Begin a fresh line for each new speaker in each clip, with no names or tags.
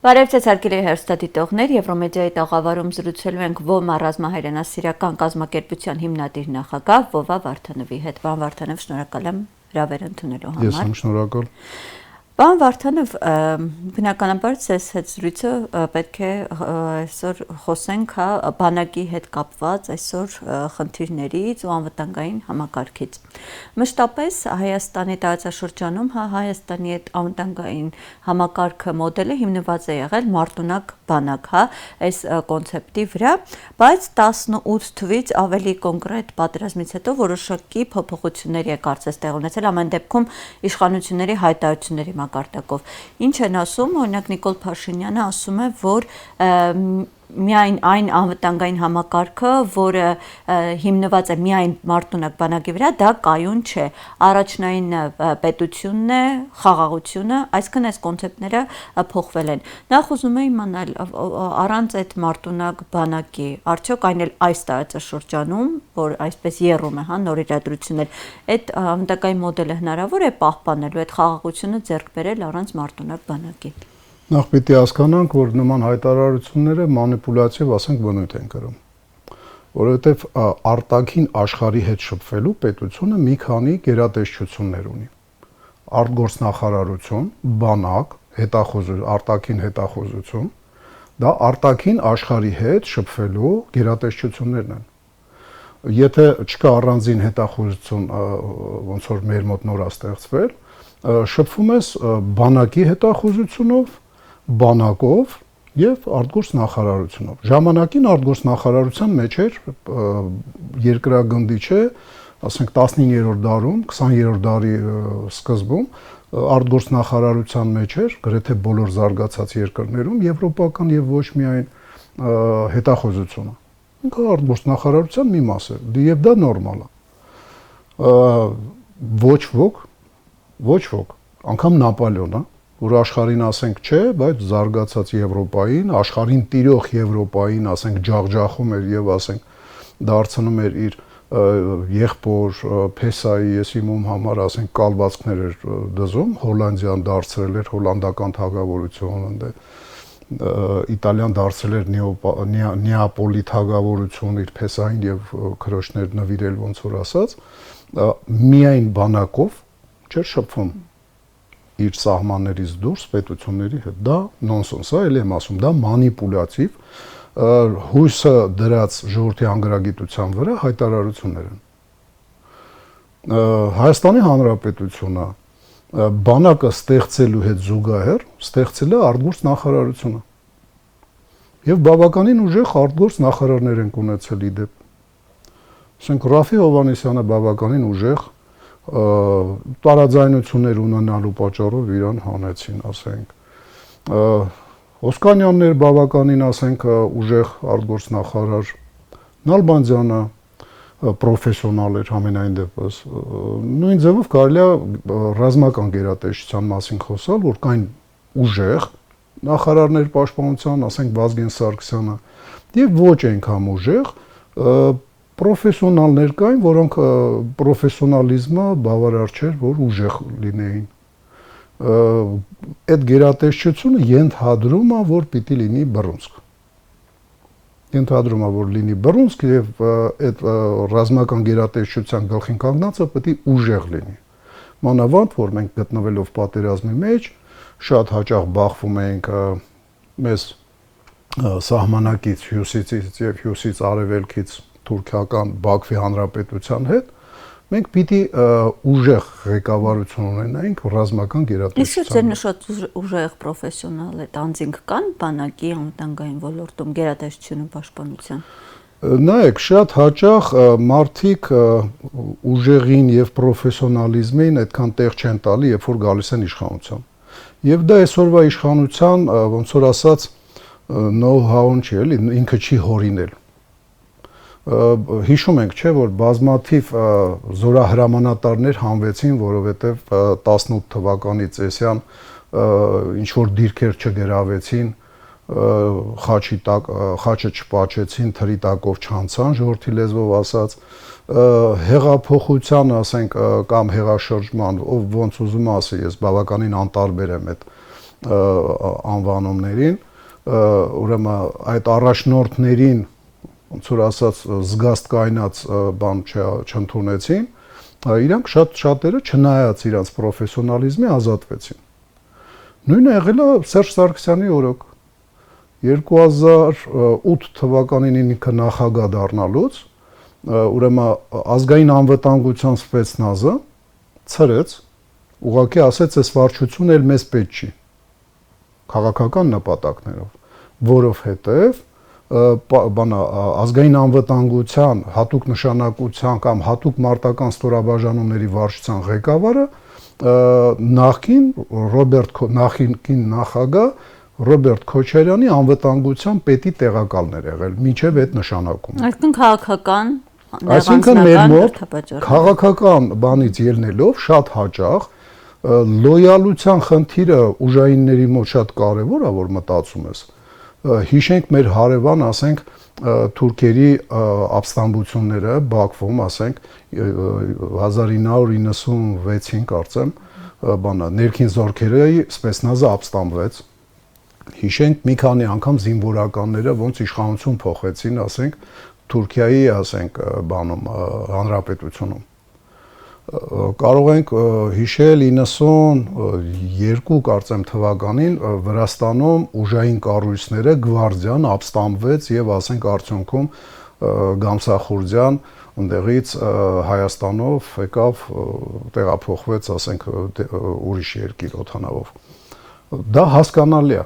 Բարև ձեզ հարգելի հեռուստադիտողներ, Եվրոմեդիայի տաղավարում զրուցելու ենք ՈՄԱ ռազմահայրենասիրական կազմակերպության հիմնադիր նախագահ Վովա Վարդանովի հետ։ Պարոն Վարդանով, շնորհակալ եմ հրավեր ընդունելու համար։
Ես եմ շնորհակալ։
Պարոն Վարդանով, բնականաբար ձեզ հետ զրույցը պետք է այսօր խոսենք բանակի հետ կապված այսօր խնդիրներից ու անվտանգային համակարգից։ Մշտապես Հայաստանի տարածաշրջանում Հայաստանի այդ անվտանգային համակարգը մոդելը հիմնված է եղել մարտունակ բանակ, այս կոնցեպտի վրա, բայց 18 թվականից ավելի կոնկրետ պատերազմից հետո որոշակի փոփոխությունների է կարծես տեղ ունեցել ամեն դեպքում իշխանությունների հայտարարությունների մակարդակով։ Ինչ են ասում, օրինակ Նիկոլ Փաշինյանը ասում է, որ միայն այն անվտանգային համակարգը, որը հիմնված է միայն մարտունակ բանակի վրա, դա կայուն չէ։ Առաջնային պետությունն է, խաղաղությունը, այսինքն այս կոնցեպտները փոխվել են։ Նախ ուզում եմ իմանալ, առանց այդ մարտունակ բանակի, արդյոք այն էլ այս տարածաշրջանում, որ այսպես եռում է, նոր իրադրություններ, այդ անվտանգային մոդելը հնարավոր է պահպանելու, այդ խաղաղությունը ձեռք բերել առանց մարտունակ բանակի։
Նախ պիտի հասկանանք, որ նման հայտարարությունները մանիպուլյատիվ, ասենք, բնույթ են կրում, որովհետև արտաքին աշխարհի հետ շփվելու պետությունը մի քանի գերատեսչություններ ունի։ Արտգործնախարարություն, բանակ, արտաքին հետախուզություն, դա արտաքին աշխարհի հետ շփվելու գերատեսչություններն են։ Եթե չկա առանձին հետախուզություն, ոնց որ մեր մոտ նոր է ստեղծվել, շփվում ես բանակի հետախուզությունով, բանակով եւ արտգործնախարարությունով։ Ժամանակին արտգործնախարարության մեջ էր երկրագնդիչը, ասենք 19-րդ դարում, 20-րդ դարի սկզբում արտգործնախարարության մեջ էր գրեթե բոլոր զարգացած երկրներում եվրոպական եւ ոչ միայն հետախուզությունը։ Ինքը արտգործնախարարության մի մաս է, եւ դա նորմալ է։ Ոչ ոք, անգամ Նապոլեոնը, որ աշխարհին ասենք չէ, բայց զարգացած Եվրոպային, աշխարհին տիրող Եվրոպային, ասենք ջախջախում էր եւ ասենք դարձնում էր իր եղբոր Փեսայի եսիմում համար, ասենք կալվածքներ էր դզում, Հոլանդիան դարձրել էր հոլանդական թագավորություն, Իտալիան դարձրել էր Նեապոլի թագավորություն իր Փեսային եւ քրոջներ նվիրել ոնց որ ասած, միայն բանակով չէր շփվում իր սահմաններից դուրս պետությունների հետ։ Դա նոնսենս է, ելի եմ ասում, դա մանիպուլյատիվ հույսը դրած ժողովրդի անգրագիտության վրա հայտարարություններ են։ Հայաստանի Հանրապետությունը բանակը ստեղծելու հետ զուգահեռ ստեղծել է արտգործնախարարությունը։ Եվ բավականին ուժեղ արտգործնախարարներ են ունեցել իդեպ։ Ասենք Ռաֆի Հովհաննիսյանը բավականին ուժեղ տարաձայնություններ ունենալու պատճառով իրան հանեցին, ասենք։ Օսկանյանն էր բավականին, ասենք, ուժեղ արտգործնախարար, Նալբանդյանը պրոֆեսիոնալ էր համենայն դեպս։ Նույն ձևով կարելի է ռազմական գերատեսչության մասին խոսալ, որ կային ուժեղ նախարարներ պաշտպանության, ասենք Վազգեն Սարգսյանը, եւ ոչ այնքան ուժեղ պրոֆեսիոնալներ կային, որոնք պրոֆեսիոնալիզմը բավարար չէր, որ ուժեղ լինեին։ Այդ գերատեսչությունը ենթադրում է, որ պիտի լինի բռունցք։ Ենթադրում է, որ լինի բռունցք եւ այդ ռազմական գերատեսչության գլխին կանգնածը պետք է ուժեղ լինի։ Մանավանդ, որ մենք գտնվելով պատերազմի մեջ, շատ հաճախ բախվում ենք մեզ սահմանակից հյուսիսից եւ հյուսիս-արևելքից թուրքական Բաքվի հանրապետության հետ, մենք պիտի ուժեղ ղեկավարություն ունենայինք ռազմական գերատեսչության։
Իսկ ձեր նշած ուժեղ պրոֆեսիոնալ այդ անձինք կան բանակի անվտանգային ոլորտում գերատեսչությունում պաշտպանության։
Նայեք, շատ հաճախ մարդիկ ուժեղին եւ պրոֆեսիոնալիզմին այդքան տեղ չեն տալի, երբ որ գալիս են իշխանության։ Եվ դա այսօրվա իշխանության, ոնց որ ասած, know-how-ն չի, էլի, ինքը չի հորինել։ Հիշում ենք, չէ, որ բազմաթիվ զորահրամանատարներ հանվեցին, որովհետև 18 թվականի ծեսյան ինչ որ դիրքեր չգրավեցին, խաչը չպաչեցին, թրի տակով չանցան, ժողովրդի լեզվով ասած, հեղափոխության, ասենք, կամ հեղաշրջման, ով ոնց ուզում ասի, ես բավականին անտարբեր եմ այդ անվանումներին, ուրեմն այդ առաջնորդներին ոնց որ ասած զգաստ կայնած բան չընդունեցին, իրանք շատերը չնայած իրանց պրոֆեսիոնալիզմի ազատվեցին։ Նույնը եղել է Սերժ Սարգսյանի օրոք 2008 թվականին ինքը նախագահ դառնալուց, ուրեմն ազգային անվտանգության սպեցնազը ցրեց, ուղղակի ասեց, այս վարչությունն էլ մեզ պետք չի քաղաքական նպատակներով, որովհետև ազգային անվտանգության հատուկ նշանակության կամ հատուկ մարտական ստորաբաժանումների վարչության ղեկավարը նախին նախագահ Ռոբերտ Քոչարյանի անվտանգության պետի տեղակալն էր եղել մինչև այդ նշանակումը։
Այսինքն
մեր մոտ քաղաքական բանից ելնելով շատ հաճախ լոյալության խնդիրը ուժայինների մոտ շատ կարևոր է, որ մտածում ես։ Հիշենք մեր հարևան, ասենք, թուրքերի ապստամբությունները Բաքվում, ասենք 1996-ին կարծեմ, ներքին զորքերի սպեցնազը ապստամբվեց։ Հիշենք մի քանի անգամ զինվորականները ոնց իշխանություն փոխեցին, ասենք, Թուրքիայի, ասենք, հանրապետությունում։ Կարող ենք հիշել 92 կարծեմ թվականին Վրաստանում ուժային կառույցները գվարդիան ապստամբվեց եւ ասենք արդյունքում Գամսախուրդյան ընդեղից Հայաստանով եկավ տեղափոխվեց, ասենք, ուրիշ երկիր օդանավով։ Դա հասկանալի է,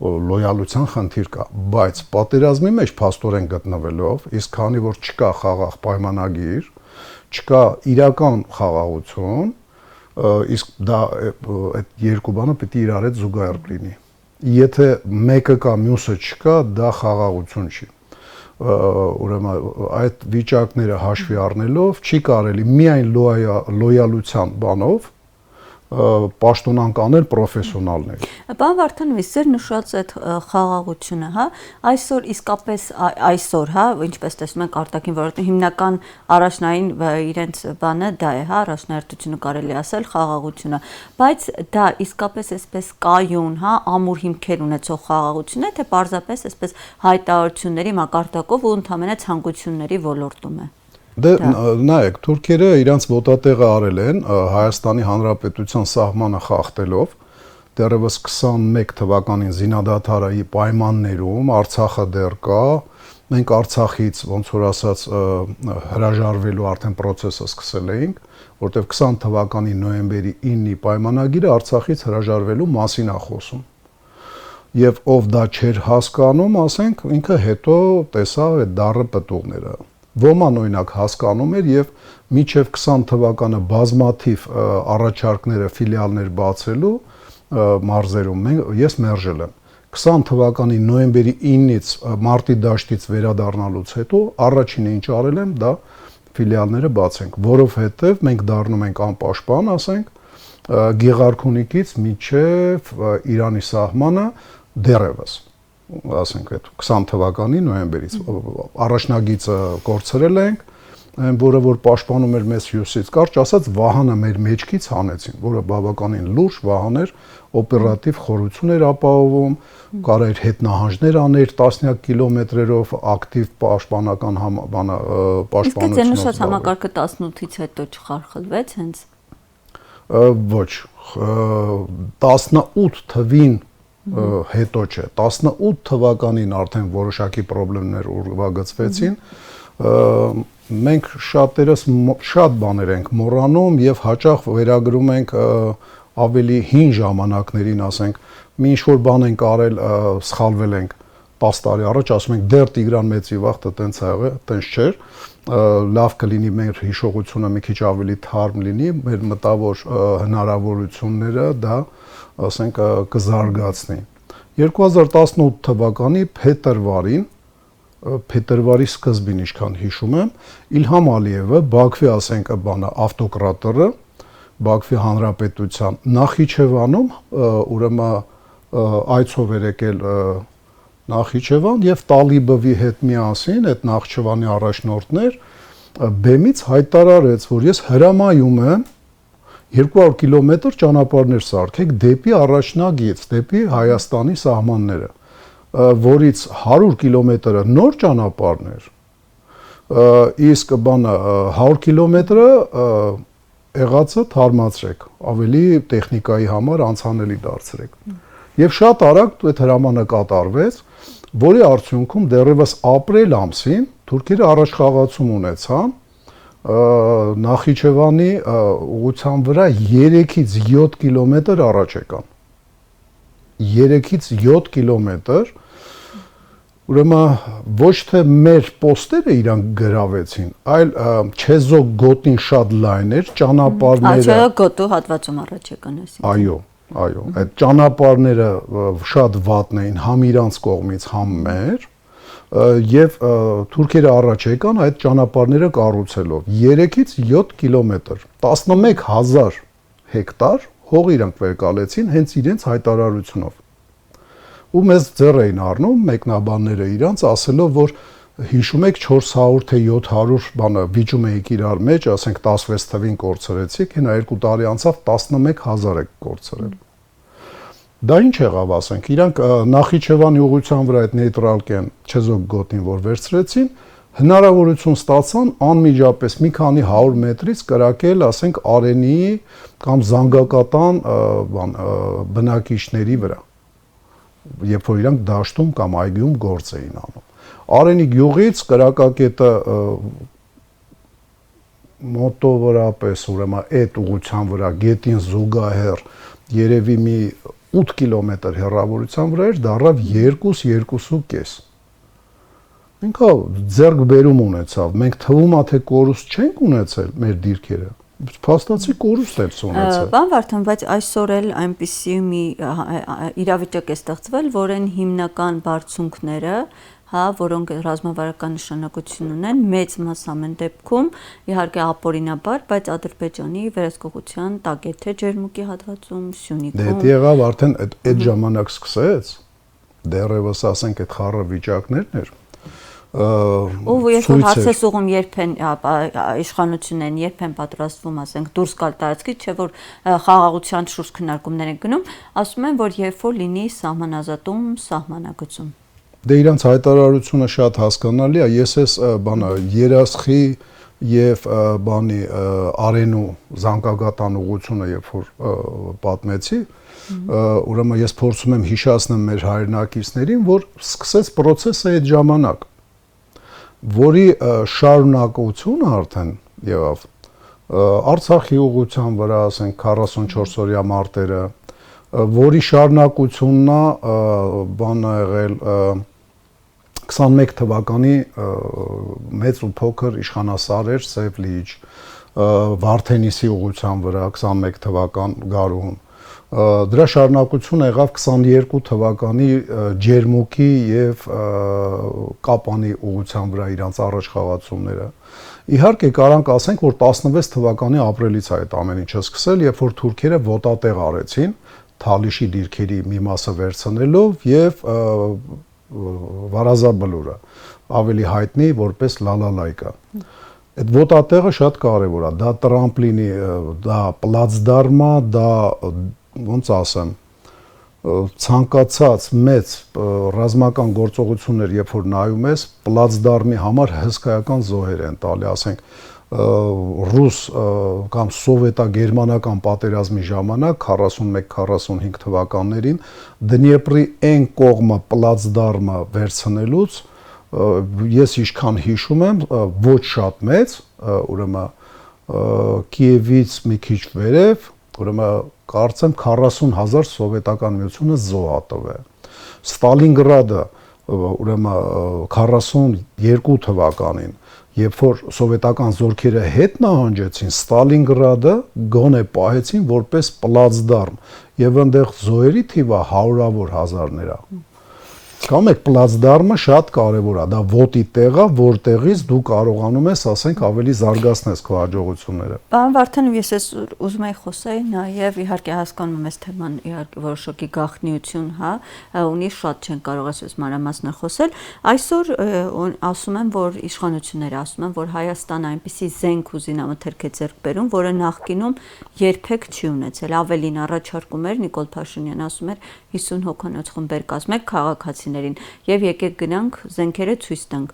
լոյալության խնդիր կա, բայց պատերազմի մեջ փաստորեն գտնվելով, իսկ քանի որ չկա խաղաղ պայմանագիր, չկա իրական խաղաղություն, իսկ դա այդ երկու բանը պետք է իրար հետ զուգահեռ լինի։ Եթե մեկը կա, մյուսը չկա, դա խաղաղություն չի։ Ուրեմն այդ վիճակները հաշվի առնելով չի կարելի միայն լոյալության բանով պաշտոնանկ անել պրոֆեսիոնալներ։
Պարոն Վարդանով, Սեր նշած այդ խաղաղությունը, հա, այսօր իսկապես այսօր, հա, ինչպես տեսնում ենք արտաքին ոլորտում հիմնական առաջնային իրենց բանը դա է, հա, առաջնահերթությունը կարելի ասել խաղաղությունը, բայց դա իսկապես այսպես կայուն, հա, ամուր հիմքեր ունեցող խաղաղություն է, թե պարզապես այսպես հայտարարությունների մակարդակով ու ընդհանրապես ցանկությունների ոլորտում է։
Դե նայեք, թուրքերը իրանց ոտատեղը արել են Հայաստանի Հանրապետության սահմանը խախտելով, դեռևս 21 թվականին զինադադարի պայմաններում Արցախը դեռ կա, մենք Արցախից ոնց որ ասած հրաժարվելու արդեն process-ը սկսել էինք, որտեղ 20 թվականի նոյեմբերի 9-ի պայմանագիրը Արցախից հրաժարվելու մասին է խոսում։ Եվ ով դա չէր հասկանում, ասենք, ինքը հետո տեսավ այդ դառը պտուղները։ Ոման օրինակ հասկանում էր եւ մինչեւ 20 թվականը բազմաթիվ առաջարկները ֆիլիալներ բացելու մարզերում ես մերժել եմ 20 թվականի նոյեմբերի 9-ից մարտի դաշտից վերադառնալուց հետո առաջինը ինչ արել եմ դա ֆիլիալները բացենք, որովհետեւ մենք դառնում ենք անպաշտպան, ասենք, Գեղարքունիքից մինչեւ Իրանի սահմանը դեռևս ասենք այդ 20 թվականի նոյեմբերից առաջնագիծը կորցրել ենք, որը որ պաշտպանում էր մեզ հյուսից, կարճ ասած Վահանը մեր մեջքից հանեցին, որը բավականին լուրջ Վահան էր, օպերատիվ խորություն էր ապահովում, կարող էր հետնահանջներ աներ տասնյակ կիլոմետրերով ակտիվ պաշտպանական պաշտպանություն։
Իսկ այդ նշած համակարգը 18-ից հետո չխարխլվեց հենց։
Ոչ, 18 թվին հետո չէ, 18 թվականին արդեն որոշակի խնդիրներ ուրվագծվեցին, մենք շատերս շատ բաներ ենք մոռանում եւ հաճախ վերագրում ենք ավելի հին ժամանակներին, ասենք, մի ինչ-որ բան ենք արել, սխալվել ենք 10 տարի առաջ, ասում ենք դեռ Տիգրան Մեծի վաղը տենց ա եղել, տենց չէր, լավ կլինի մեր հիշողությունը մի քիչ ավելի թարմ լինի, մեր մտավոր հնարավորությունները դա ասենք կզարգացնի։ 2018 թվականի փետրվարի սկզբին, ինչքան հիշում եմ, Իլհամ Ալիևը Բաքվի, ասենք, ավտոկրատորը Բաքվի Հանրապետության Նախիջևանում ուրեմն այցով էր եկել Նախիջևան եւ Տալիբովի հետ միասին այդ Նախիջևանի առաջնորդներ բեմից հայտարարեց, որ ես հրամայում եմ 200 կիլոմետր ճանապարհներ սարքեք դեպի առաջնագիծ, դեպի Հայաստանի սահմանները, որից 100 կիլոմետրը նոր ճանապարհներ, իսկ բանը 100 կիլոմետրը եղածը թարմացրեք, ավելի տեխնիկայի համար անցանելի դարձրեք։ Եվ շատ արագ այդ հրամանը կատարվեց, որի արդյունքում դեռևս ապրիլ ամսին թուրքերը առաջխաղացում ունեցան Նախիջևանի ուղղության վրա 3-ից 7 կիլոմետր առաջ եկան։ 3-ից 7 կիլոմետր, ուրեմն ոչ թե մեր պոստերը իրանք գրավեցին, այլ Չեզոկ գոտին շատ լայն էր, ճանապարհները
Չեզոկ գոտու հատվածում առաջ եկան այսինքն։
Այո, այդ ճանապարհները շատ վատն էին համ իրանց կողմից, համ մեր, եւ թուրքերը առաջ եկան այդ ճանապարհները կառուցելով 3-ից 7 կիլոմետր 11000 հեկտար հող իրանք վերկալեցին հենց իրենց հայտարարությունով։ Ու մեզ ձեռ էին առնում մեկնաբանները իրանց ասելով, որ հիշում եք 400 թե 700 բանը վիճում էիք իրար մեջ, ասենք 16 թվին կորցրեցիք, հենա 2 տարի անցավ 11000 եք կորցրել։ Դա ինչ եղավ, ասենք, իրանք Նախիջևանի ուղղության վրա այդ նեյտրալ կեն Չեզոկ գոտին, որ վերցրեցին, հնարավորություն ստացան անմիջապես մի քանի 100 մետրից կրակել, ասենք, Արենի կամ Զանգակատան բնակիչների վրա, երբ որ իրանք դաշտում կամ այգիում գործ էին անում։ Արենի գյուղից կրակակետը մոտավորապես ուրեմն այդ ուղղության վրա գետին զուգահեռ երևի մի 8 կիլոմետր հեռավորության վրա էր, դառավ 2-2.5։ Ինքը ձեռք բերում ունեցավ։ Մենք թվում է թե կորուստ չենք ունեցել մեր դիրքերը։ Փաստացի կորուստ է ունեցել։
Պարոն Վարդան, բայց այսօր էլ այնպիսի մի իրավիճակ է ստեղծվել, որեն հիմնական բարձունքները, որոնք ռազմավարական նշանակություն ունեն, մեծ մաս ամեն դեպքում իհարկե ապօրինաբար, բայց Ադրբեջանի վերահսկողության տակ է, թե Ջերմուկի հատվածում, Սյունիքում։
Դե դա եղավ արդեն այդ ժամանակ սկսեց, դեռևս ասենք այդ խառը վիճակներն էր։
Ու երբ որ հարցեսուղում երբ են իշխանությունն են, երբ են պատրաստվում, ասենք, դուրս գալ տարածքից, չէ որ խաղաղության շուրջ քննարկումներ են գնում, ասում են, որ երբ որ լինի սահմանազատում, սահմանագծում։
Դե իրանց հայտարարությունը շատ հասկանալի է, ես էս բանը երասխի եւ բանի Արենու Զանգակատան ուղղությունը երբ որ պատմեցի, ուրեմն ես փորձում եմ հիշեցնել մեր հայրենակիցներին, որ սկսեց process-ը այդ ժամանակ, որի շարունակությունը արդեն եղավ Արցախի ուղղության վրա, ասենք 44-օրյա մարտերը, որի շարունակությունն է բանը եղել 21 թվականի մեծ ու փոքր իշխանասարեր Սև լիճ, Վարդենիսի ուղղության վրա 21 թվական գարուն, դրա շարունակությունը եղավ 22 թվականի Ջերմուկի եւ Կապանի ուղղության վրա իրանց առաջխաղացումները։ Իհարկե կարանք ասենք, որ 16 թվականի ապրիլից է այդ ամեն ինչը սկսել, երբ որ թուրքերը ոտատեղ արեցին Թալիշի դիրքերի մի մասը վերցնելով եւ Վարազաբլուրը, ավելի հայտնի որպես Լալալայկա։ Այդ ոտատեղը շատ կարևոր է, դա տրամպլինի, դա պլացդարմա, դա ոնց ասեմ, ցանկացած մեծ ռազմական գործողություններ, երբ որ նայում ես, պլացդարմի համար հսկայական զոհեր են տալի, ասենք ռուս կամ սովետա-գերմանական պատերազմի ժամանակ 41-45 թվականներին Դնիեպրի այն կողմը պլացդարմը վերցնելուց ես ինչքան հիշում եմ, ոչ շատ մեծ, ուրեմն Կիևից մի քիչ վերև, ուրեմն կարծեմ 40,000 սովետական միությունը զոհատվել։ Ստալինգրադը ուրեմն 42 թվականին, երբ որ սովետական զորքերը հետ նահանջեցին, Ստալինգրադը գոնե պահեցին որպես պլացդարմ եւ այնտեղ զոհերի թիվը հարյուրավոր հազարներ է։ Կամ այդ պլացդարմը շատ կարևոր է, դա ոտի տեղը, որտեղից դու կարողանում ես, ասենք, ավելի զարգացնես քո հաջողությունները։
Պարոն Վարդանով, ես ուզում եի խոսեի նաև իհարկե հասկանում եմ թեման իհարկե որոշակի գաղտնիություն, հա, ունի շատ չեն կարող այսպես մանրամասն խոսել։ Այսօր ասում են, որ իշխանությունները ասում են, որ Հայաստանը այնպիսի զենք ու զինամթերք է ձեռք բերում, որը նախկինում երբեք չի ունեցել։ Ավելին առաջարկում էր Նիկոլ Փաշինյանը ասում էր 50 հոգանոց խմբեր կազմեք քաղաքացիներին եւ եկեք գնանք զենքերը ցույց տանք։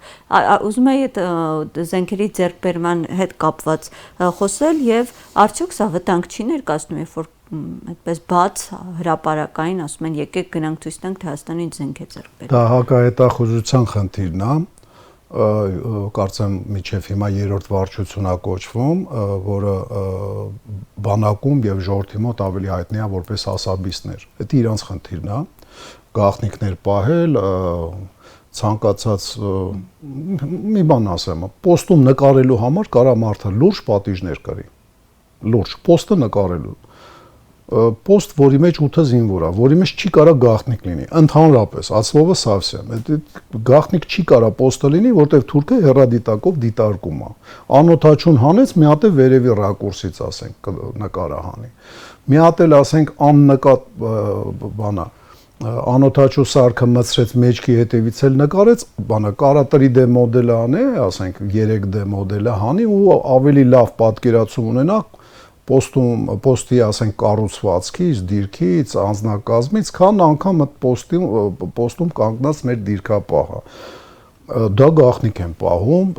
Ուզում եի այդ զենքերի ձեռքբերման հետ կապված խոսել եւ արդյոք սա վտանգ չի ներկայացնում, երբ որ այդպես բաց հրապարակային ասում են եկեք գնանք ցույց տանք թե Հայաստանին զենք է ձեռք բերել։
Դա հակահետախուզության խնդիրն է, կարծեմ միջև հիմա երրորդ վարչությունա կոչվում, որը բանակում եւ ժողովրդի մոտ ավելի հայտնի է որպես ասաբիստներ։ Դա իրանց խնդիրն է, գաղտնիքներ պահել, ցանկացած մի բան ասեմ, պոստում նկարելու համար կարա մարդը լուրջ պատիժներ կրի։ Լուրջ պոստը նկարելու։ Պոստ, որի մեջ 8 զինվոր է, որի մեջ չի կարա գաղտնիք լինի, ընդհանրապես, от слова совсем։ Գաղտնիք չի կարա պոստը լինի, որտեղ թուրքը հեռադիտակով դիտարկում է։ Անօթաչուն հանեց, մի հատ է վերևի ռակուրսից, ասենք, նկարը հանի։ Մի հատ էլ, ասենք, աննկատ բանա, անօթաչու սարքը մցրեց մեջքի հետևից էլ նկարեց, բանը կարա 3D մոդելը անի, ասենք 3D մոդելը հանի ու ավելի լավ պատկերացում ունենա պոստի, ասենք, կառուցվածքից, դիրքից, անձնակազմից, քան անգամ այդ պոստում կանգնած մեր դիրքապահը։ Դա գաղտնիք են պահում,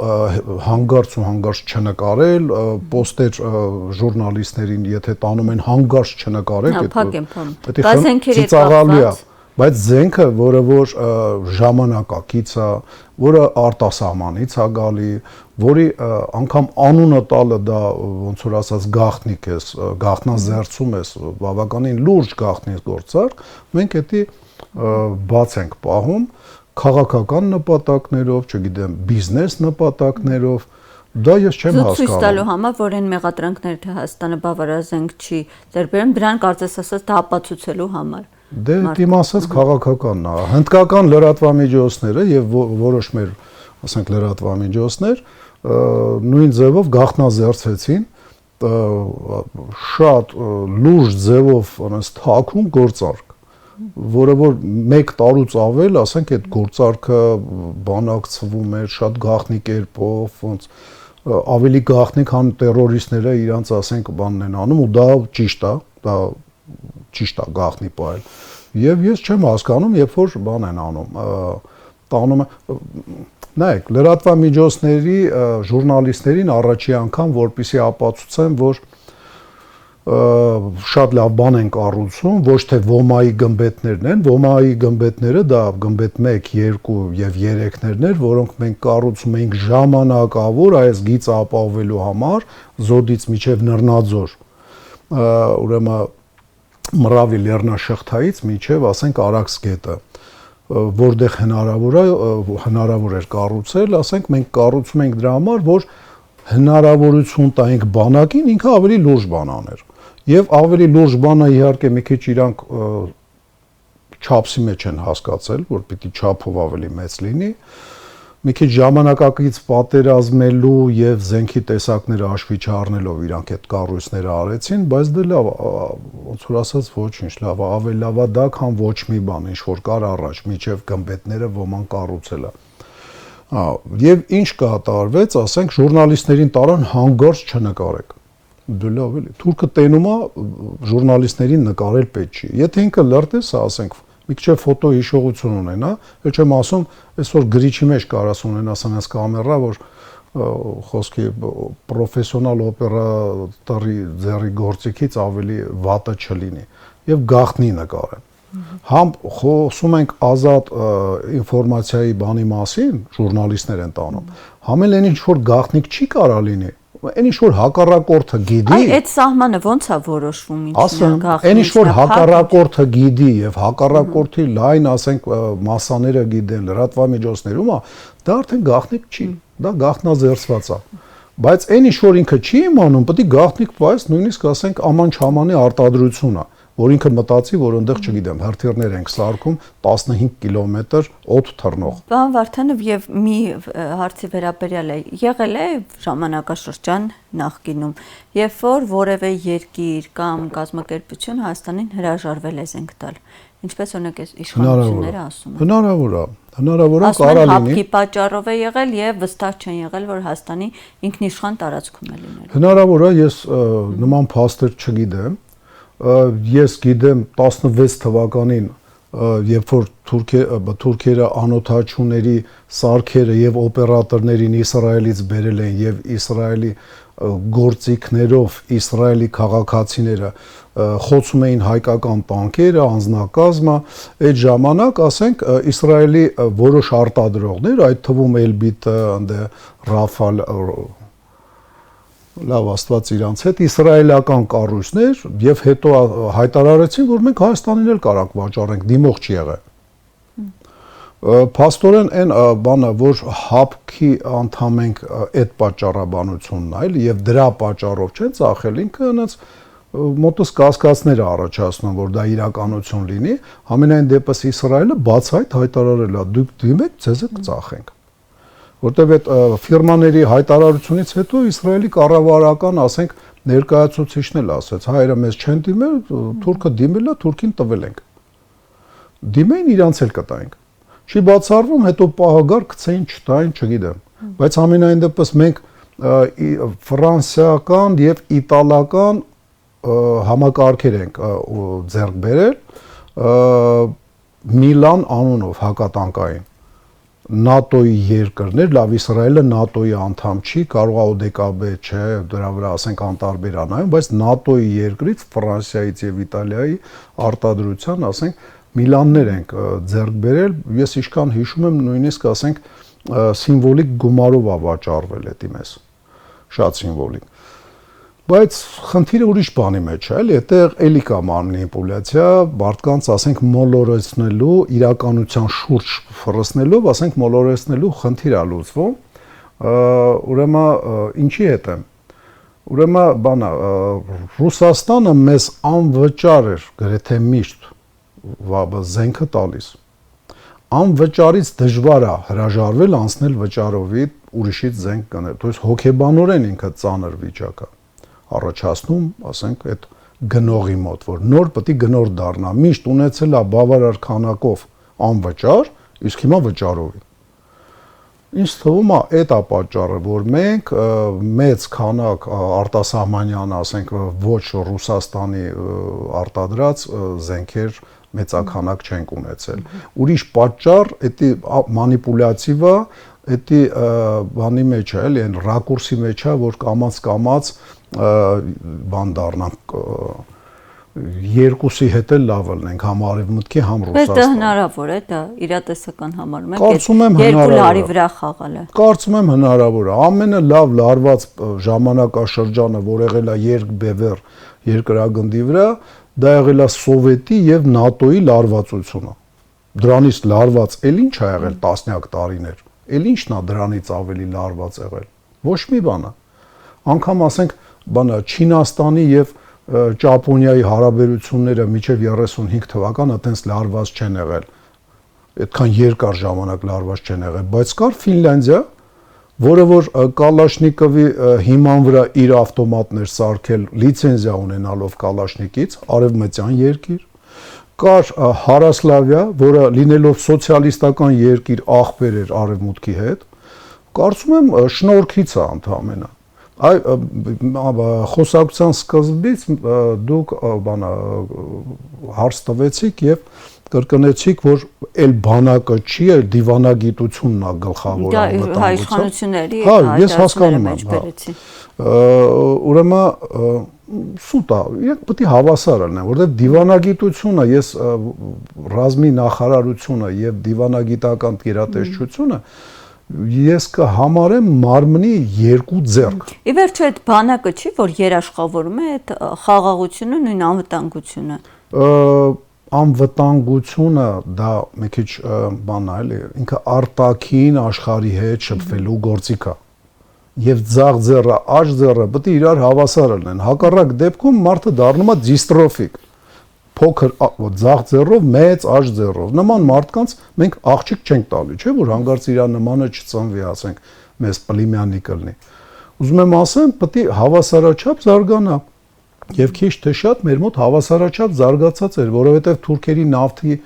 հանգարց ու հանգարց չնկարել, պոստեր ժուրնալիստներին, եթե տանում են հանգարց չնկարել, ծիծաղալի է, բայց զենքը, որը որ ժամանակակից է, որը արտասահմանից է գալի, որի անգամ անունը տալը դա ոնց որ ասած գաղտնիք է, գաղտնազերծում է, բավականին լուրջ գաղտնի գործարք, մենք դա բաց ենք պահում քաղաքական նպատակներով, չգիտեմ, բիզնես նպատակներով, դա ես չեմ հասկանում։
Ցույց տալու համար, որ այն մեղադրանքները թե Հայաստանը բավարարազենք չի ձեռք բերում, դրան կարծես ասած դա ապացուցելու համար։
Դե իմ ասած քաղաքականն է, հնդկական լրատվամիջոցները եւ որոշ մեր, ասենք, լրատվամիջոցներ նույն ձևով գաղտնազերծեցին շատ լուրջ ձևով անես թաքուն գործարք, որը որ 1 տարուց ավել, ասենք, այդ գործարքը բանակցվում էր շատ գաղտնի կերպով, ոնց ավելի գաղտնի, քան տերորիստները իրանց, ասենք, բանն են անում ու դա ճիշտ է, դա ճիշտ է գաղտնի պահել։ Եվ ես չեմ հասկանում, երբ որ բան են անում, տանում նայեք, լրատվամիջոցների ժուրնալիստներին առաջի անգամ որպեսզի ապացուցեն, որ շատ լավ բան են կառուցում, ոչ թե ոմայի գմբեթներն են, ոմայի գմբեթները դա գմբեթ 1, 2 եւ 3-ներն էր, որոնք մենք կառուցում էինք ժամանակավոր այս գիծը ապահովելու համար, Զոդից մինչև Նռնաձոր, ուրեմն Մռավի լեռնաշղթայից մինչև, ասենք, Արաքս գետը, որտեղ հնարավոր էր կառուցել, ասենք, մենք կառուցում ենք դրա համար, որ հնարավորություն տայինք բանակին, ինքը ավելի լուրջ բան աներ։ Եվ ավելի լուրջ բանը իհարկե մի քիչ իրանք չափսի մեջ են հասկացել, որ պիտի չափով ավելի մեծ լինի, մի քիչ ժամանակակից պատերազմելու եւ զենքի տեսակները հաշվի չառնելով իրանք այդ կառույցները արեցին, բայց դե լավ, ոնց որ ասած, ոչինչ, լավ, ավելի լավ է դա, քան ոչ մի բան, ինչ որ կար առաջ, միջև գմբեթները ոման կառուցել է։ Եվ ինչ կատարվեց, ասենք, ժուրնալիստներին տարան հանգարց չնկարեք։ Դե լավ էլի, թուրքը տենում է ժուրնալիստներին նկարել պետք չի։ Եթե ինքը լրտես, ասենք, մի քիչ ֆոտո հիշողություն ունենա, էլ չեմ ասում, այսօր գրիչի մեջ կարաս ունենաս այնպես կամերա, որ խոսքի պրոֆեսիոնալ օպերատորի ձեռի գործիքից ավելի վատը չլինի եւ գաղտնի նկարեն։ Համ խոսում ենք ազատ ինֆորմացիայի բանի մասին, ժուրնալիստներ են տանում, համ էլ այն ինչ որ գաղտնիք չի կարա լինի, այն ինչ որ հակառակորդը գիտի։
Այդ սահմանը ո՞նց է որոշվում,
ինչն է գաղտնի։ Այն ինչ որ հակառակորդը գիտի եւ հակառակորդի լայն, ասենք, մասաները գիտեն, լրատվամիջոցներում է, դա արդեն գաղտնիք չի, դա գաղտնազերծված է։ Բայց այն ինչ որ ինքը չի իմանում, պետք է գաղտնիք պահես, նույնիսկ ասենք աման չամանի արտադրությունը, որ ինքը մտածի, որ այնտեղ, չգիտեմ, հրթիռներ ենք սարքում 15 կիլոմետր օդ թռնող։
Պարոն Վարդանով, եւ մի հարցի վերաբերյալ է, եղել է ժամանակաշրջան նախկինում, երբ որ որևէ երկիր կամ կազմակերպություն Հայաստանին հրաժարվել է զենք տալ, ինչպես օրինակ իշխանությունները ասում են։
Հնարավոր է, կարա լինի։
Հապկի պատճառով է եղել եւ վստահ չեն եղել, որ Հայաստանի ինքնիշխան տարածքում է լինելու։
Հնարավոր է, ես նման փաստեր չգիտեմ։ Ես գիտեմ 16 թվականին, երբ որ թուրքերը անօթաչուների սարքերը եւ օպերատորներին Իսրայելից բերել են եւ Իսրայելի գործիքներով Իսրայելի քաղաքացիները խոցում էին հայկական տանկերը, անձնակազմը, այդ ժամանակ, ասենք, Իսրայելի որոշ արտադրողներ, այդ թվում Elbit-ը, Rafale, լավ Աստված իրանց հետ, իսրայելական կառույցներ եւ հետո հայտարարեցին, որ մենք Հայաստանին էլ կարանք վաճառենք, դիմող չի եղել։ Փաստորեն այն բանը, որ հապքի անդամ ենք այդ պատճառաբանությունն այլ եւ դրա պատճառով չեն ծախել, ինքը հենց մոտս կասկածներ առաջացնում, որ դա իրականություն լինի, ամենայն դեպս Իսրայելը բացահայտ հայտարարել է, դուք դիմեք, ձեզ կծախենք։ Որտեւ այդ ֆիրմաների հայտարարությունից հետո Իսրայելի կառավարական, ասենք, ներկայացուցիչն էլ ասաց, հայերը մեզ չեն դիմել, թուրքը դիմել է, թուրքին տվել ենք։ Դիմեին իրանց էլ կտայինք։ Չի բացառվում, հետո պահագար գցեին, չտային, չգիտեմ։ Բայց ամենայն դեպս մենք ֆրանսիական եւ իտալական համակարգեր ենք ձեռք բերել Միլան անունով հակատանկային ՆԱՏՕ-ի երկրներ, լավ Իսրայելը ՆԱՏՕ-ի անդամ չի, կարող է ՕԴԿԲ չէ, դրա վրա ասենք անտարբերանային, բայց ՆԱՏՕ-ի երկրից Ֆրանսիայից եւ Իտալիայի արտադրության, ասենք, միլիոններ ենք ձեռք բերել, ես իշքան հիշում եմ, նույնիսկ ասենք սիմվոլիկ գումարով է վաճառվել էդի մեզ, շատ սիմվոլիկ։ Բայց խնդիրը ուրիշ բանի մեջ է, էլի, այդտեղ էլի կա մանիպուլյացիա, մարդկանց, ասենք, մոլորեցնելու, իրականության շուրջ ֆռսնելով, ասենք, մոլորեցնելու խնդիր է լուծվում։ Ուրեմն ինչի հետ է։ Ուրեմն բանա, Ռուսաստանը մեզ անվճար էր, գրեթե միշտ զենքը տալիս։ Անվճարից դժվար է հրաժարվել անցնել վճարովի ուրիշից զենք գնել, то есть հոգեբանորեն ինքը ծանր վիճակ է առաջացնում, ասենք, այդ գնողի մոտ, որ նոր պետք է գնոր դառնա, միշտ ունեցել է բավարար քանակով անվճար, իսկ հիմա վճարովի։ Ինչ թվում է, այդ է պատճառը, որ մենք մեծ քանակ արտասահմանյան, ասենք, ոչ Ռուսաստանի արտադրած զենքեր մեծականակ չենք ունեցել։ Ուրիշ պատճառ, էդի մանիպուլյատիվ է, էդի բանի մեջ է, էլի, այն ռակուրսի մեջ է, որ կամաց բան դառնանք երկուսի հետ էլ լավ լինենք, համ արևմուտքի, համ Ռուսաստանի։
Բայց դա հնարավոր է, դա իրատեսական համարում եք։
Կարծում եմ
երկու լարի վրա խաղալը։
Կարծում եմ հնարավոր է։ Ամենը լավ լարված ժամանակաշրջանը, որ եղել է երկբևեռ երկրագնդի վրա, դա եղել է Սովետի եւ ՆԱՏՕ-ի լարվածությունը։ Դրանից լարված էլ ինչ ա եղել տասնյակ տարիներ։ Էլ ինչն է դրանից ավելի լարված եղել։ Ոչ մի բան է։ Անկամ ասենք, բանը Չինաստանի եւ Ճապոնիայի հարաբերությունները մինչև 35 թվականը այտենց լարված չեն եղել։ Այդքան երկար ժամանակ լարված չեն եղել, բայց կար Ֆինլանդիա, որը որ Կալաշնիկովի հիման վրա իր ավտոմատներ սարքել լիցենզիա ունենալով Կալաշնիկից, արևմտյան երկիր, կար Հարասլավիա, որը լինելով սոցիալիստական երկիր աղբեր էր արևմուտքի հետ, կարծում եմ շնորհքից է ընդհանրապես։ Այ խոսակցության սկզբից դուք բանա հարց տվեցիք եւ կրկնեցիք, որ այլ բանակը չի, այլ դիվանագիտությունն է գլխավոր անվտանգության։
Հայ իշխանությունների
ես հասկանում եմ։ Ուրեմն սուտ է, իրենք պետք է հավասար լինեն, որովհետեւ դիվանագիտությունը, ես ռազմի նախարարությունը եւ դիվանագիտական գերատեսչությունը ես կհամարեմ մարմնի երկու ձեռք։
Ի վերջո այդ բանակը չի, որ երաշխավորում է այդ խաղաղությունը, նույն անվտանգությունը։
Անվտանգությունը դա մի քիչ բան է, էլի, ինքը արտաքին աշխարհի հետ շփվելու գործիք է։ Եվ ձախ ձեռը, աջ ձեռը պետք է իրար հավասար լինեն։ Հակառակ դեպքում մարդը դառնում է դիստրոֆիկ։ փոքր ձախ ձեռով, մեծ աջ ձեռով։ Նման մարդկանց մենք աղջիկ չենք տալի, չէ՞ որ հանգարց իր նմանը չծնվի, ասենք, մեզ պլիմյանի կլինի։ Ուզում եմ ասեմ, պետք է հավասարաչափ զարգանա։ Եվ քիչ թե շատ մեր մոտ հավասարաչափ զարգացած էր, որովհետև թուրքերի նավթի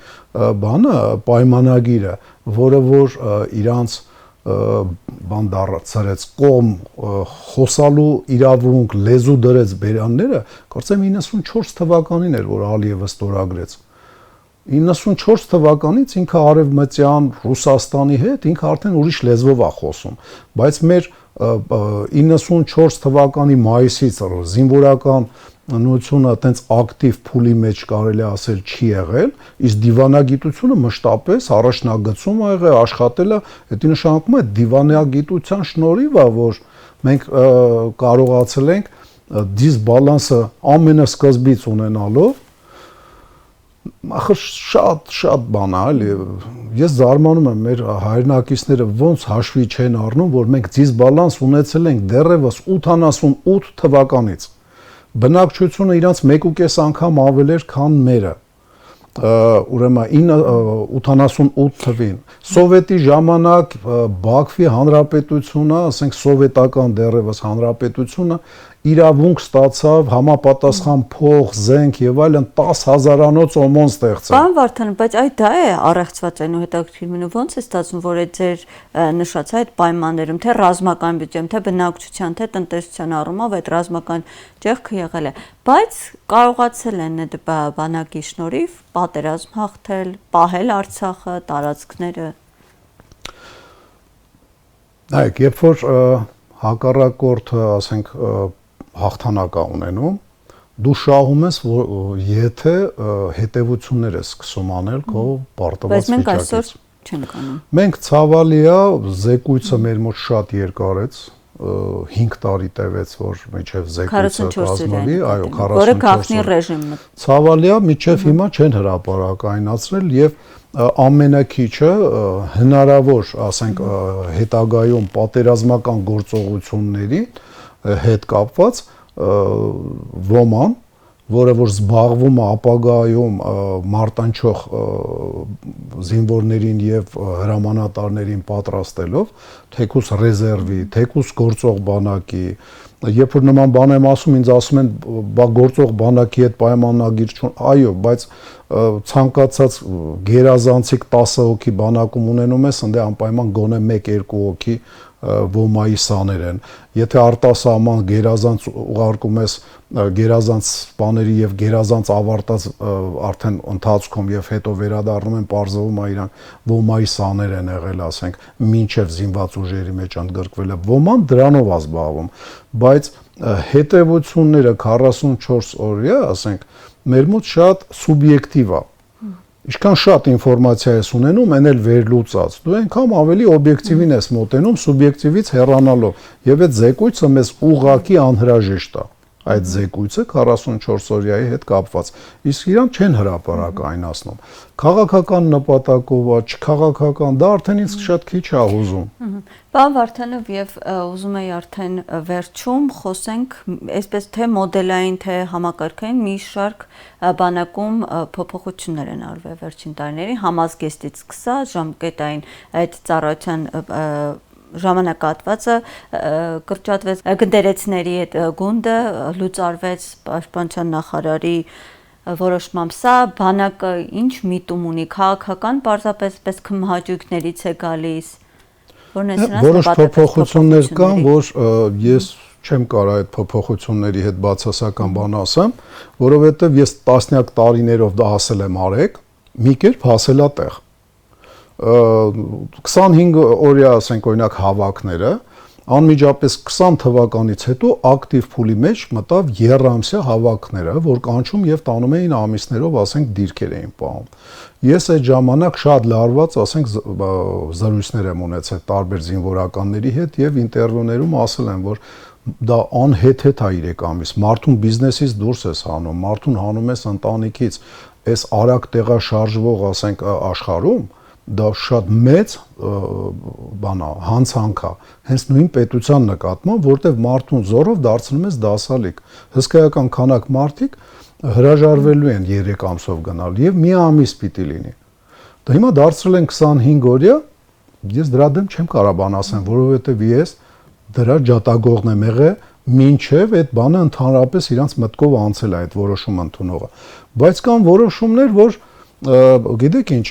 բանը, պայմանագիրը, որը որ իրանց բան դարձրեց կողմ խոսալու իրավունք լեզու դրեց բերանները, կարծեմ 94 թվականին էր, որ Ալիևը ստորագրեց։ 94 թվականից ինքը արևմտյան Ռուսաստանի հետ ինքը արդեն ուրիշ լեզվով է խոսում, բայց մեր 94 թվականի մայիսից զինվորական նույնությունը այտենց ակտիվ փուլի մեջ կարելի ասել չի եղել, իսկ դիվանագիտությունը մշտապես առաջնագծում ա եղել, աշխատել է, դա նշանակում է դիվանագիտության շնորհիվ է, որ մենք կարողացել ենք դիսբալանսը ամենասկզբից ունենալով ախր շատ բան է, էլի, ես զարմանում եմ մեր հայրենակիցները ոնց հաշվի չեն առնում, որ մենք դիսբալանս ունեցել ենք դեռևս 88 թվականից։ Բնակչությունը իրանց 1.5 անգամ ավել էր, քան մերը, ուրեմն 88 թվին։ Սովետի ժամանակ Բաքվի հանրապետությունը, ասենք սովետական դեռևս հանրապետությունը իրավունք ստացավ համապատասխան փող, զենք եւ այլն 10,000-անոց օմոն ստեղծել։
Պարոն Վարդան, բայց այդ դա է առեղծված այն ու հետաքրքիր մնում, ո՞նց է ստացվում, որ այդ ձեր նշած այդ պայմաններում, թե ռազմական բյուջեմ, թե բնակչության, թե տնտեսության առումով այդ ռազմական ճեղքը եղել է, բայց կարողացել են այդ բանակի շնորհիվ պատերազմ հաղթել, պահել Արցախը, տարածքները։
Նայեք, երբ որ հակառակորդը, ասենք, հաղթանակ է ունենում, դու շահում ես, եթե հետևություններ ես սկսում անել քո պարտված վիճակից։ Բայց մենք
այսօր չենք անում։
Մենք ցավալի է, զեկույցը մեր մոտ շատ երկար է, 5 տարի տևեց, որ միջև զեկույցը կազմվի, այո, 44
որը գաղտնի ռեժիմն է։
Ցավալի է, միջև հիմա չեն հրապարակայնացրել եւ ամենակիչը հնարավոր, ասենք, հետագայում պատերազմական գործողությունների հետ կապված ոման, որը որ զբաղվում է ապագայում մարտանչող զինվորներին եւ հրամանատարներին պատրաստելով, թեկուս ռեզերվի, թեկուս գործող բանակի, երբ որ նման բան եմ ասում, ինձ ասում են, բա գործող բանակի հետ պայմանագիր չուն, այո, բայց ցանկացած գերազանցիկ 10 հոգի բանակում ունենում ես, ընդ անպայման գոնե 1-2 հոգի ոմայի սաներ են։ Եթե արտասահման գերազանց ուղարկում ես գերազանց սպաների եւ գերազանց ավարտած արդեն ընթացքում եւ հետո վերադառնում են, պարզվում է իրանք ոմայի սաներ են եղել, ասենք, մինչեւ զինված ուժերի մեջ ընդգրկվել է։ Ոման դրանով է զբաղվում, բայց հետևությունները 44 օրյա, ասենք, մեր մոտ շատ սուբյեկտիվ է։ Ինչքան շատ ինֆորմացիա ես ունենում, այն էլ վերլուծած, դու այնքան ավելի օբյեկտիվին ես մոտենում, սուբյեկտիվից հեռանալով, եւ այդ զեկույցը մեզ ուղղակի անհրաժեշտ է։ Այդ զեկույցը 44 օրյայի հետ կապված, իսկ իրան չեն հրապարակայնացնում։ Քաղաքական նպատակով, չքաղաքական, դա արդեն ինձ շատ քիչ է հուզում։
Պարոն Վարդանով, եւ ուզում եի արդեն վերջում խոսենք, այսպես թե մոդելային, թե համակարգային մի շարք բանակում փոփոխություններ են արվել վերջին տարիներին, համազգեստից սկսած ժամկետային այդ ծառայության ժամանակահատվածը կրճատվեց, գնդերեցների այդ գունդը լուծարվեց պաշտպանության նախարարի որոշմամբ։ Սա բանակը ինչ միտում ունի, քաղաքական պարզապես պես քմահաճույքներից է գալիս,
որոշ փոփոխություններ կան, որ ես չեմ կարող այդ փոփոխությունների հետ բացասական բան ասեմ, որովհետև ես տասնյակ տարիներով դա ասել եմ արեք, մի կերպ հասել է տեղ։ 25 օրյա, ասենք, օրինակ հավաքները, անմիջապես 20 թվականից հետո ակտիվ փուլի մեջ մտավ երամսյա հավաքները, որ կանչում եւ տանում էին ամիսներով, ասենք, դիրքեր էին պահում։ Ես այդ ժամանակ շատ լարված, ասենք, զրույցներ եմ ունեցել տարբեր զինվորականների հետ եւ ինտերվյուներում ասել եմ, որ դա անհեթեթ է 3 ամիս, մարդուն բիզնեսից դուրս ես հանում, մարդուն հանում ես ընտանիքից, այս արագ տեղաշարժվող, ասենք, աշխարհում դա շատ մեծ բան է, հանցանք է, հենց նույն պետության նկատմամբ, որտեղ մարդուն զորով դարձնում ես դասալիկ։ Հսկայական քանակ մարդիկ հրաժարվելու են 3 ամսով գնալ եւ մի ամիս պիտի լինի։ Դա հիմա դարձրել են 25 օրյա, ես դրա դեմ չեմ կարող բան ասեմ, որովհետեւ ես դրա ջատագողն եմ եղել, մինչև այդ բանը ընդհանրապես իրանց մտքով անցել է այդ որոշումը ընդունողը։ Բայց կան որոշումներ, որ գիտեք ինչ,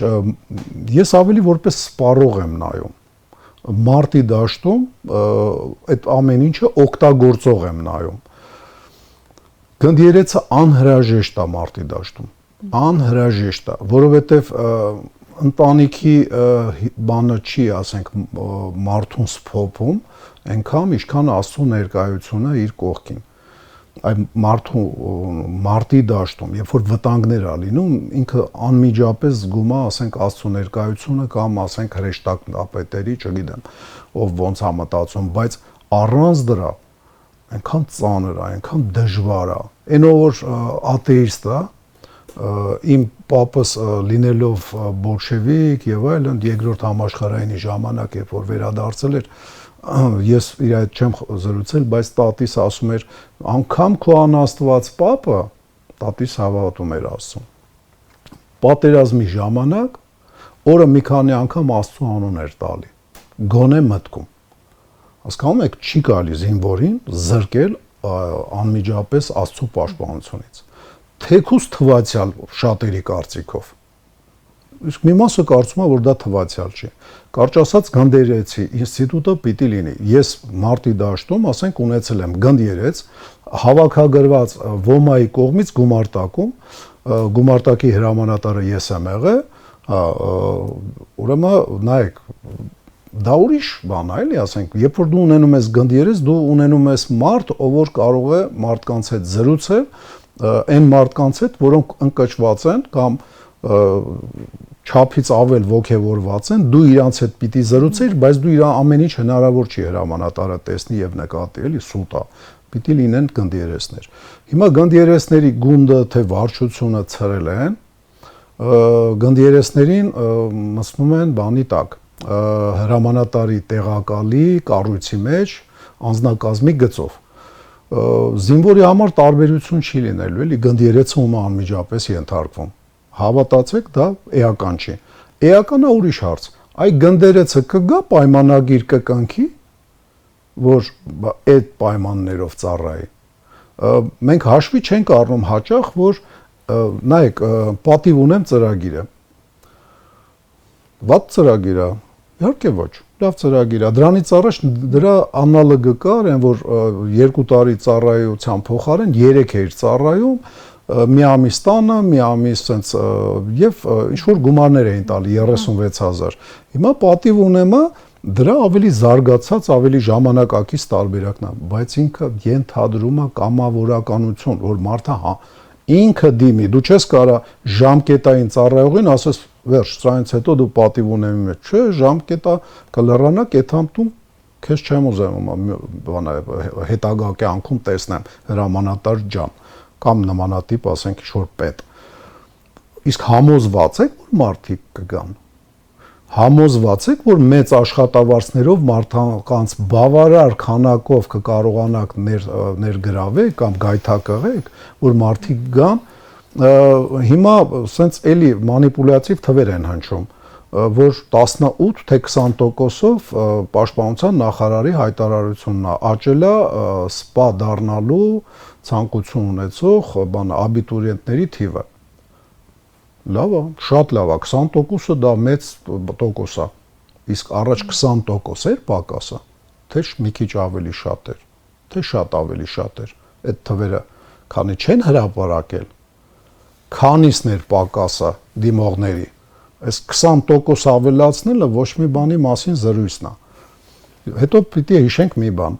ես ավելի որպես սպառող եմ նայում։ Մարտի դաշտում այդ ամեն ինչը օգտագործող եմ նայում։ Գնդերեցը անհրաժեշտ է մարտի դաշտում։ Անհրաժեշտ է, որովհետև ընտանիքի բանը չի, ասենք, մարդուն սփոփում, այնքան ինչքան Աստծո ներկայությունը իր կողքին։ Այդ մարտի դաշտում, երբ որ վտանգներ ա լինում, ինքը անմիջապես զգում է, ասենք, Աստծո ներկայությունը կամ ասենք հրեշտակ ապետերի, չգիտեմ, ով ոնց է մտածում, բայց առանց դրա այնքան ծանր է, այնքան դժվար է։ Այնով որ աթեիստ է, իմ պապս լինելով բոլշևիկ եւ այլն, երկրորդ համաշխարհայինի ժամանակ, երբ որ վերադարձել էր, ես իր հետ չեմ զրուցել, բայց տատիս ասում էր, անգամ քո անաստված պապը, տատիս հավատում էր Աստծուն։ Պատերազմի ժամանակ օրը մի քանի անգամ Աստծո անուն էր տալի։ Գոնե մտքում։ Հասկանում եք, չի գալի զինվորին զրկել անմիջապես Աստծո պաշտպանությունից։ Թեկուզ թվացial շատերի կարծիքով։ Իսկ մի մասը կարծում է, որ դա թվացial չի։ Կարճ ասած, գնդերեցի ինստիտուտը պիտի լինի։ Ես մարտի դաշտում, ասենք, ունեցել եմ գնդերեց, հավաքագրված ոմայի կողմից գումարտակում, գումարտակի հրամանատարը ես եմ եղել, ուրեմն նայեք, դա ուրիշ բան է, էլի, ասենք, երբ որ դու ունենում ես գնդերեց, դու ունենում ես մարդ, ով որ կարող է մարդկանց հետ զրուցել, այն մարդկանց հետ, որոնք ընկճված են կամ չափից ավել ոգևորված են, դու իրանց հետ պիտի զրուցեիր, բայց դու իր ամեն ինչ հնարավոր չի հրամանատարը տեսնի եւ նկատի, էլի, սուտ է, պիտի լինեն գնդերեսներ։ Հիմա գնդերեսների գունդը թե վարչությունը ցրել են, գնդերեսներին մտնում են բանի տակ, հրամանատարի տեղակալի կառույցի մեջ անձնակազմի գծով։ Զինվորի համար տարբերություն չի լինելու, էլի, գնդերեցը ում անմիջապես ենթարկվում։ Հավատացեք, դա էական չի։ Էականն է ուրիշ հարց։ Այ գնդերեցը կգա պայմանագիր կկանքի, որ այդ պայմաններով ծառայի։ Մենք հաշվի չենք առնում հաճախ, որ նայեք, պատիվ ունեմ ծրագիրը։ Վատ ծրագիր է։ Իհարկե ոչ, լավ ծրագիր է։ Դրանից առաջ դրա անալոգը կար, այն որ 2 տարի ծառայության փոխարեն 3 էր ծառայում, մի ամիս տանը, մի ամիս sense եւ ինչ որ գումարներ էին տալի 36000։ Հիմա պատիվ ունեմա դրա ավելի զարգացած, ավելի ժամանակակից տարբերակն է, բայց ինքը ենթադրում է կամավորականություն, որ մարդը ինքը դիմի, դու չես կարա ժամկետային ծառայողին ասես վերջ, սրանից հետո դու պատիվ ունեմի մեջ, չէ, ժամկետա կլռանա կեթամտում, քեզ չեմ ուզում բանը հետագա կյանքում տեսնեմ հրամանատար ջան կամ նմանատիպ, ասենք, ինչ-որ պետ։ Իսկ համոզված եք, որ մարդիկ կգան։ Համոզված եք, որ մեծ աշխատավարձներով մարդկանց բավարար քանակով կկարողանաք ներգրավեք կամ գայթակղեք, որ մարդիկ գան, հիմա սենց էլի մանիպուլյատիվ թվեր են հնչում, որ 18 թե 20%-ով պաշտպանության նախարարի հայտարարությունն է, աճել է սպա դառնալու ցանկություն ունեցող բան աբիտուրիենտների թիվը։ Լավ է, շատ լավ է, 20%-ը դա մեծ տոկոս է։ Իսկ առաջ 20% էր պակասը, թե մի քիչ ավելի շատ էր, թե շատ ավելի շատ էր։ Այդ թվերը քանի չեն հրապարակել, քանիսն էր պակասը դիմողների։ Այս 20% ավելացնելը ոչ մի բանի մասին զրույցն է։ Հետո պիտի հիշենք մի բան.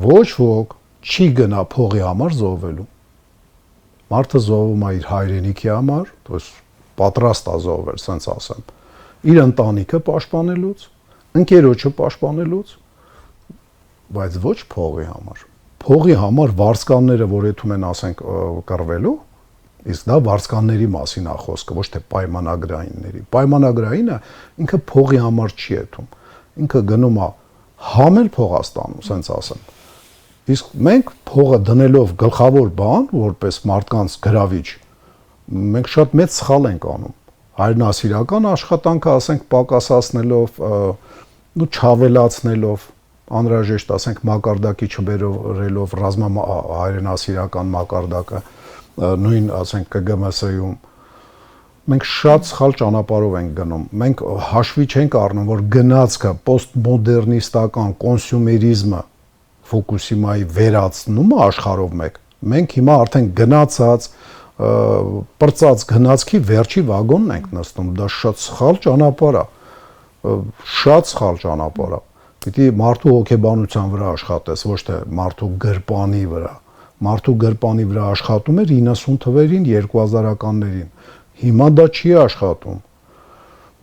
ոչ ոք չի գնա փողի համար զոհվելու։ Մարդը զոհվում է իր հայրենիքի համար, то есть պատրաստ է զոհվել, ասենց ասեմ, իր ընտանիքը պաշտպանելուց, ընկերոջը պաշտպանելուց, բայց ոչ փողի համար։ Փողի համար վարձկանները, որ եթում են, ասենք, կռվելու, Իսկ դա վարձկանների մասին է խոսքը, ոչ թե պայմանագրայինների։ Պայմանագրայինը ինքը փողի համար չի եթում։ Ինքը գնում է համել փող է ստանում, ասենց ասեմ։ Իսկ մենք փողը դնելով գլխավոր բան, որպես մարդկանց գրավիչ, մենք շատ մեծ սխալ ենք անում։ Հայրենասիրական աշխատանքը, ասենք, պակասացնելով, չավելացնելով, անհրաժեշտ, ասենք, մակարդակի չբերելով հայրենասիրական մակարդակը, նույն, ասենք, ԿԳՄՍ-ում մենք շատ սխալ ճանապարհով ենք գնում։ Մենք հաշվի չենք առնում, որ գնացքը պոստմոդեռնիստական կոնսյումերիզմը Ֆուկուսիմայի վերացնումը աշխարհով մենք հիմա արդեն գնացած պրծած գնացքի վերջի վագոնն ենք նստում, դա շատ սխալ ճանապարհ է, շատ սխալ ճանապարհ է։ Պիտի մարդու հոգեբանության վրա աշխատես, ոչ թե մարդու գրպանի վրա։ Մարդու գրպանի վրա աշխատում էր 90 թվերին, 2000-ականներին։ Հիմա դա չի աշխատում։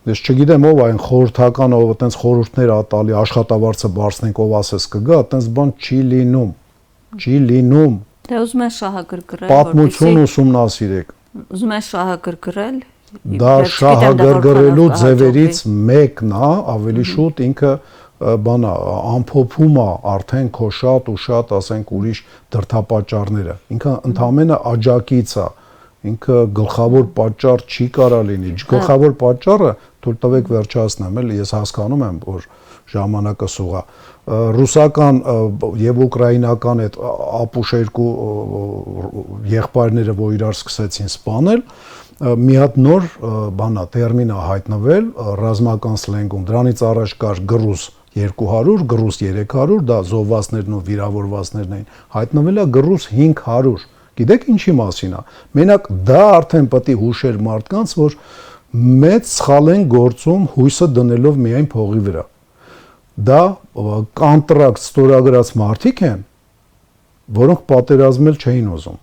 Ես չգիտեմ ով այն խորհրդական, ով այտենց խորհուրդներ ատալի աշխատավարձը բարձնենք, ով ասես կգա, այտենց բան չի լինում։ Չի լինում։
Դե ուզում ես շահագրգռել,
պատմություն ուսումնասիրեք։
Ուզում ես շահագրգռել։
Դա շահագրգռելու ձևերից մեկն է, ավելի շուտ ինքը բանա ամփոփում է արդեն քո շատ ու շատ, ասենք, ուրիշ դրդապատճառները։ Ինքը ընդհանրապես աջակից է։ Ինքը գլխավոր պատճառ չի կարա լինի։ Գլխավոր պատճառը թույլ տվեք վերջացնեմ, էլի ես հասկանում եմ, որ ժամանակը սուղ է։ Ռուսական եւ ուկրաինական այդ ապուշ երկու եղբայրները, որ իրար սկսեցին սպանել, մի հատ նոր բանա տերմին է հայտնվել ռազմական սլենգում։ Դրանից առաջ կար գրուս 200, գրուս 300, դա զոհվածներն ու վիրավորվածներն էին։ Հայտնվել է գրուս 500։ Գիտեք ինչի մասին է։ Մենակ դա արդեն պետք է հուշեր մարդկանց, որ մեծ սխալ են գործում հույսը դնելով միայն փողի վրա։ Դա կոնտրակտ ստորագրած մարդիկ են, որոնք պատերազմել չէին ուզում։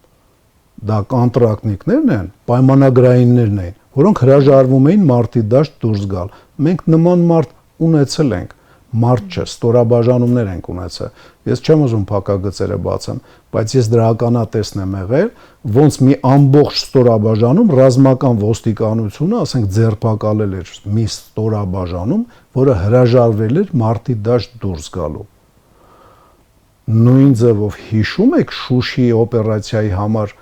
Դա կոնտրակտնիկներն են, պայմանագրայիններն են, որոնք հրաժարվում էին մարտի դաշտ դուրս գալ։ Մենք նման մարդ ունեցել ենք, մարդ չէ, ստորաբաժանումներ ենք ունեցել։ Ես չեմ ուզում փակագծերը բացեմ, բայց ես դրականատեսն եմ եղել, ոնց մի ամբողջ ստորաբաժանում ռազմական ոստիկանությունը, ասենք, ձերբակալել էր մի ստորաբաժանում, որը հրաժարվել էր մարտի դաշտ դուրս գալու։ Նույն ձևով հիշում եք Շուշիի օպերացիայի համար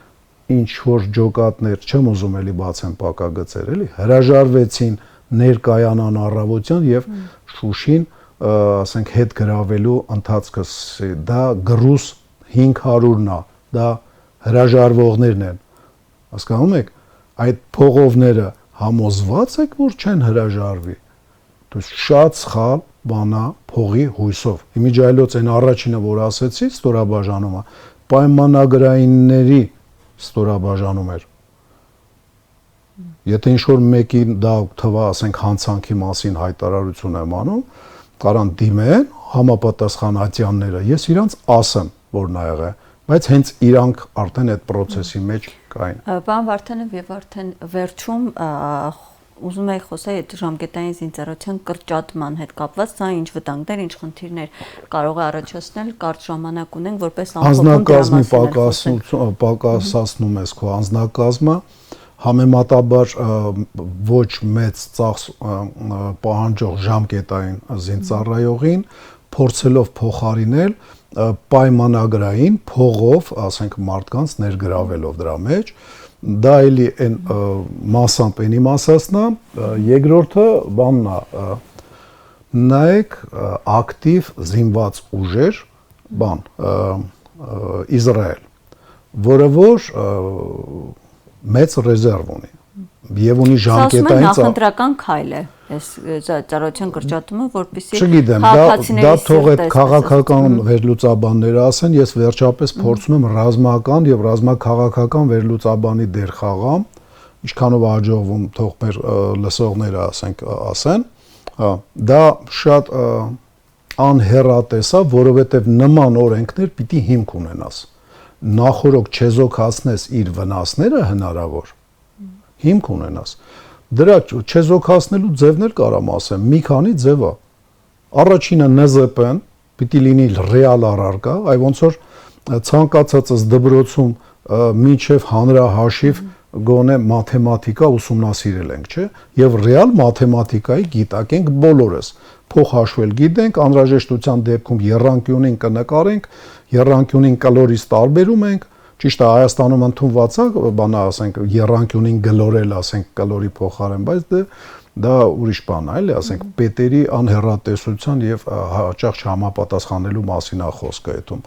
ինչ որ ջոկատներ, չեմ ուզում էլի բացեմ փակագծեր, էլի, հրաժարվեցին ներկայանան առավոտյան եւ Շուշին, ասենք, հետ գրավելու ընթացքը, դա գրուս 500-ն է, դա հրաժարվողներն են։ Հասկանում եք, այդ փողովները համոզված եք, որ չեն հրաժարվի։ Դուք շատ սխալ բանա փողի հույսով։ Իմիջայլոց այն առաջինը, որ ասեցի, ստորաբաժանումը, պայմանագրայինների ստորաբաժանում էր։ Եթե ինչ-որ մեկին դա թվա, ասենք, հանցանքի մասին հայտարարություն եմ անում, կարան դիմեն համապատասխան ատյանները, ես իրանց ասեմ, որ նա եղե, բայց հենց իրանք արդեն այդ process-ի մեջ կային։
Պարոն Վարդանով, եւ արդեն վերջում ուզում եի խոսել այդ ժամկետային զինծառայության կրճատման հետ կապված, դա ինչ վտանգներ, ինչ խնդիրներ կարող է առաջացնել, կարճ ժամանակ ունենք, որպես
անձնակազմի պակասացնում ես քո անձնակազմը, համեմատաբար ոչ մեծ ծախս պահանջող ժամկետային զինծառայողին փորձելով փոխարինել պայմանագրային փողով, ասենք, մարդկանց ներգրավելով դրա մեջ, դա էլի այն մասամբ էնի մասացնա, երկրորդը բանն է, նայեք ակտիվ զինված ուժեր, բան, Իսրայել, որը որ մեծ ռեզերվ ունի եւ ունի ժամկետային
նախընտրական քայլ է այս ծառայության կրճատումը, որպեսզի
չգիտեմ, դա թող այդ քաղաքական վերլուծաբանները ասեն, ես վերջապես փորձում եմ ռազմական եւ ռազմաքաղաքական վերլուծաբանի դեր խաղամ, ինչքանով հաջողվում, թող մեր լսողները ասեն, դա շատ անհեռատես է, որովհետեւ նման օրենքներ պիտի հիմք ունենաս։ Նախորոք չեզոքացնես իր վնասները հնարավոր հիմք ունենաս։ Դրա չեզոքացնելու ձևներ կարամ ասեմ, մի քանի ձև է։ Առաջինը ՆԶՊ-ն պիտի լինի ռեալ առարկա, այ ոնց որ ցանկացածս դպրոցում մինչև հանրահաշիվ գոնե մաթեմատիկա ուսումնասիրել ենք, չէ՞, եւ ռեալ մաթեմատիկայի գիտակ ենք բոլորս։ Փոխհաշվել գիտենք, անհրաժեշտության դեպքում եռանկյունին կնկարենք, եռանկյունին կլորից տարբերում ենք, ճիշտ է, Հայաստանում ընդունված է, բանա ասենք եռանկյունին գլորել, ասենք կլորի փոխարեն, բայց դա ուրիշ բան է, էլի, ասենք պետերի անհեռատեսության եւ հաճախ չհամապատասխանելու մասին է խոսքը այդում։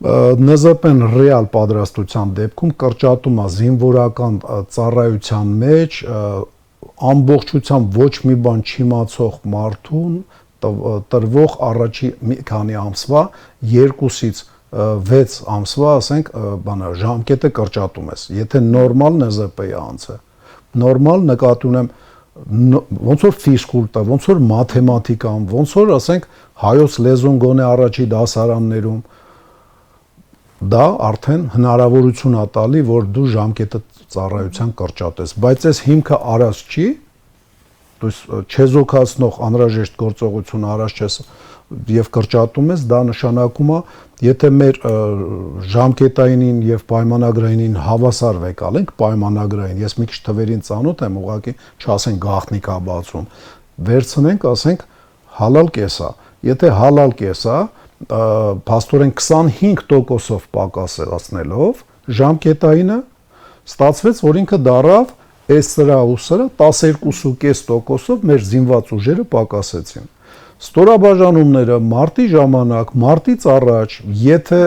ՆԶՊ-ն ռեալ պատրաստության դեպքում կրճատում է զինվորական ծառայության մեջ ամբողջությամբ ոչ մի բան չիմացող մարդուն տրվող առաջի մի քանի ամսվա 2-ից 6 ամսվա, ասենք, բանա ժամկետը կրճատում ես։ Եթե նորմալ ՆԶՊ-ի անց է, նորմալ նկատի ունեմ ոնց որ ֆիզկուլտը, ոնց որ մաթեմատիկան, ոնց որ ասենք հայոց լեզուն գոնե առաջի դասարաններում դա արդեն հնարավորություն է տալի, որ դու ժամկետը ծառայության կրճատես, բայց այս հիմքը արած չի, то есть չեզոքացնող անհրաժեշտ գործողություն արած չես եւ կրճատում ես, դա նշանակում է, եթե մեր ժամկետայինին եւ պայմանագրայինին հավասար վեկալենք, պայմանագրային, ես մի քիչ թվերին ծանոթ եմ, ուղղակի չասենք գաղտնիք է բացում, վերցնենք, ասենք հալալ կեսա, եթե հալալ կեսա, փաստորեն 25%-ով պակասացնելով ժամկետայինը ստացվեց, որ ինքը դարավ S-ը ու S-ը 12.5%-ով մեր զինված ուժերը պակասեցին։ Ստորաբաժանումները մարտի ժամանակ, մարտից առաջ, եթե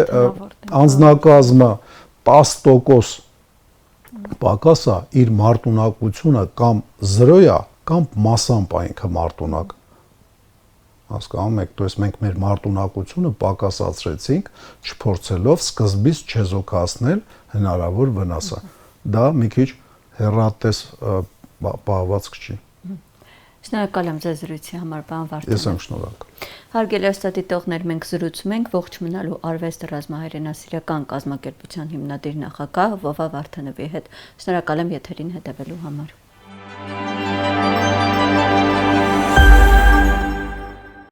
անձնակազմը 10% պակասա, իր մարտունակությունը կամ 0 է, կամ մասամբ է ինքը մարտունակ։ Հասկանում եք, то есть մենք մեր մարտունակությունը պակասացրեցինք, չփորձելով սկզբից չեզոքացնել հնարավոր վնասը։ Դա մի քիչ հեռատես պահվածք չի։
Շնորհակալ եմ ձեզ զրույցի համար, պարոն Վարդանով։
Ես եմ շնորհակալ։
Հարգելի ըստատիտողներ, մենք զրուցում ենք ողջ մնալու արվեստ ռազմահայրենասիրական կազմակերպության հիմնադիր նախագահ Վովա Վարդանովի հետ։ Շնորհակալ եմ եթերին հետևելու համար։